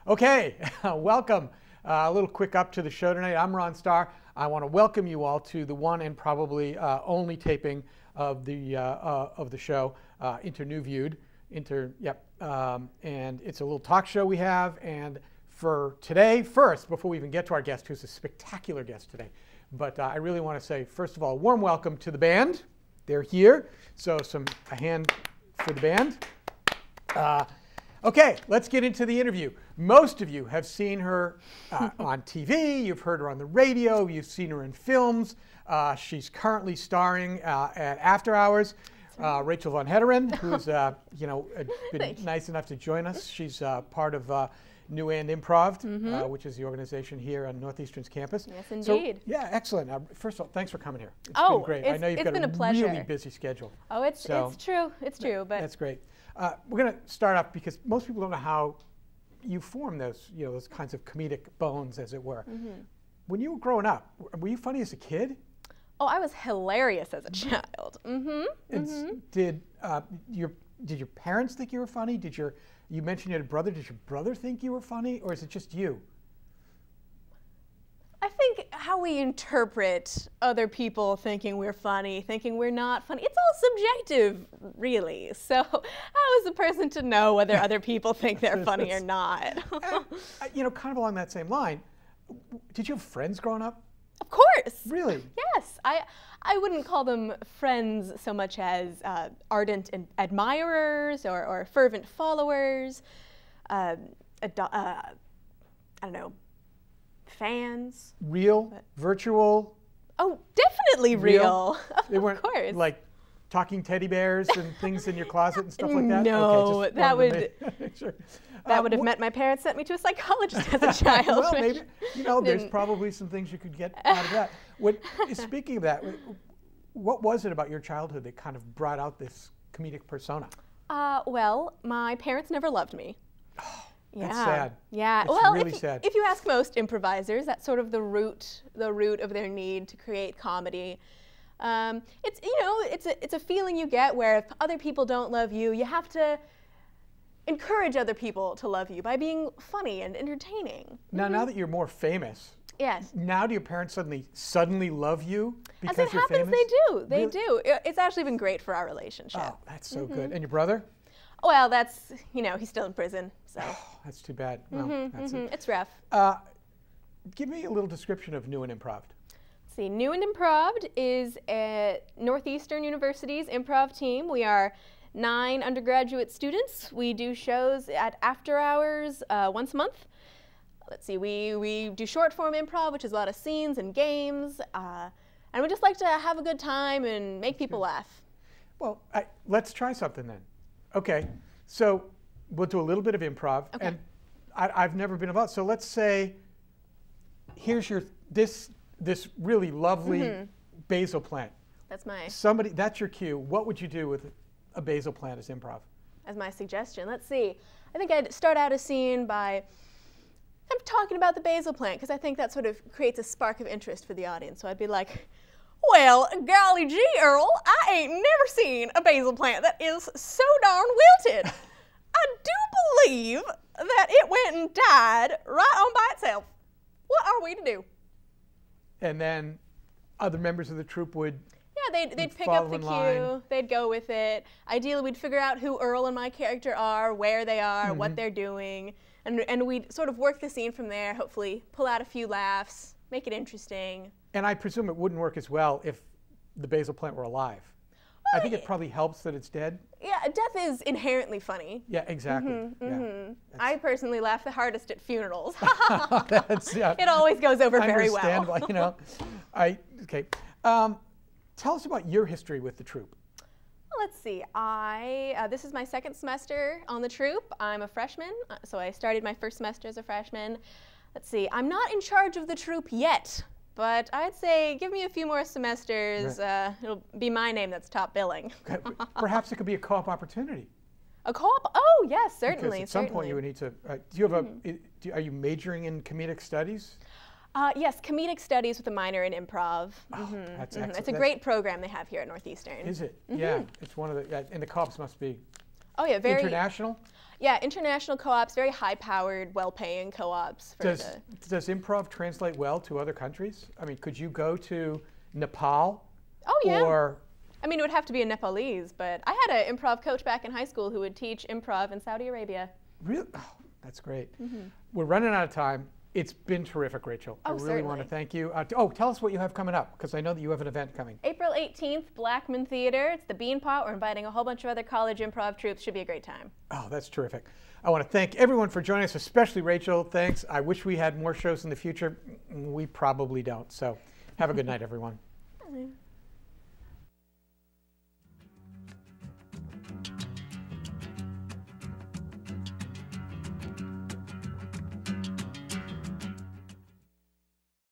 Okay, welcome. A little quick up to the show tonight. I'm Ron Starr. I want to welcome you all to the one and probably only taping of the show, Interviewed. And it's a little talk show we have. And for today, first, before we even get to our guest, who's a spectacular guest today, but I really want to say, first of all, a warm welcome to the band. They're here, so a hand for the band. Okay, let's get into the interview. Most of you have seen her on TV, you've heard her on the radio, you've seen her in films. She's currently starring at After Hours. Rachel Von Heteren, who's been nice enough to join us. She's part of New and Improv, which is the organization here on Northeastern's campus. Yes, indeed. So, yeah, excellent. First of all, thanks for coming here. It's been great. I know you've got a really busy schedule. Oh, it's true. It's true. But that's great. We're going to start off because most people don't know how you form those kinds of comedic bones, as it were. When you were growing up, were you funny as a kid? Oh, I was hilarious as a child. Did your parents think you were funny? You mentioned you had a brother. Did your brother think you were funny, or is it just you? I think how we interpret other people thinking we're funny, thinking we're not funny, it's all subjective, really. So how is a person to know whether other people think they're funny or not? And, kind of along that same line, did you have friends growing up? Of course. Really? Yes. I wouldn't call them friends so much as ardent admirers or fervent followers. I don't know. Fans. Real? Virtual? Oh, definitely real. They weren't of course. Like talking teddy bears and things in your closet and stuff like that? No, okay, that would sure. That would have meant my parents sent me to a psychologist as a child. Well, maybe there's probably some things you could get out of that. Speaking of that, what was it about your childhood that kind of brought out this comedic persona? Well, my parents never loved me. That's sad. Yeah. It's really sad. If you ask most improvisers, that's sort of the root of their need to create comedy. It's a feeling you get where if other people don't love you, you have to encourage other people to love you by being funny and entertaining. Now that you're more famous, yes. Now do your parents suddenly love you because As it you're happens, famous? they do. They do. It's actually been great for our relationship. Oh, that's so good. And your brother? Well, that's, he's still in prison, so. Oh, that's too bad. Well, that's it. It's rough. Give me a little description of New and Improv. Let's see, New and Improv is at Northeastern University's improv team. We are 9 undergraduate students. We do shows at After Hours once a month. Let's see, we do short form improv, which is a lot of scenes and games. And we just like to have a good time and make people laugh. Well, let's try something then. Okay, so we'll do a little bit of improv, and I've never been involved. So let's say, here's this really lovely basil plant. That's your cue. What would you do with a basil plant as improv? As my suggestion, let's see. I think I'd start out a scene by talking about the basil plant, because I think that sort of creates a spark of interest for the audience. So I'd be like, well, golly gee, Earl, I ain't never seen a basil plant that is so darn wilted. I do believe that it went and died right on by itself. What are we to do? And then other members of the troupe would they'd pick up the cue, they'd go with it. Ideally, we'd figure out who Earl and my character are, where they are, what they're doing, and we'd sort of work the scene from there, hopefully pull out a few laughs, make it interesting. And I presume it wouldn't work as well if the basil plant were alive. Well, I think it probably helps that it's dead. Yeah, death is inherently funny. Yeah, exactly. I personally laugh the hardest at funerals. Yeah. It always goes over very well. Understandable, Okay. Tell us about your history with the troupe. Well, let's see. This is my second semester on the troupe. I'm a freshman, so I started my first semester as a freshman. Let's see. I'm not in charge of the troupe yet, but I'd say give me a few more semesters. Right. It'll be my name that's top billing. Perhaps it could be a co-op opportunity. A co-op? Oh, yes, certainly. Because at some point you would need to. Do you have are you majoring in comedic studies? Yes, comedic studies with a minor in improv. That's excellent. It's a great program they have here at Northeastern. Is it? Yeah, it's one of the, and the co-ops must be Oh yeah, very international? Yeah, international co-ops, very high-powered, well-paying co-ops. Does improv translate well to other countries? I mean, could you go to Nepal? Oh yeah. Or I mean, it would have to be in Nepalese, but I had an improv coach back in high school who would teach improv in Saudi Arabia. really? Oh, that's great. We're running out of time. It's been terrific, Rachel. Oh, I really certainly. want to thank you. Tell us what you have coming up, because I know that you have an event coming. April 18th, Blackman Theater. It's the Beanpot. We're inviting a whole bunch of other college improv troupes. Should be a great time. Oh, that's terrific. I want to thank everyone for joining us, especially Rachel. Thanks. I wish we had more shows in the future. We probably don't. So have a good night, everyone.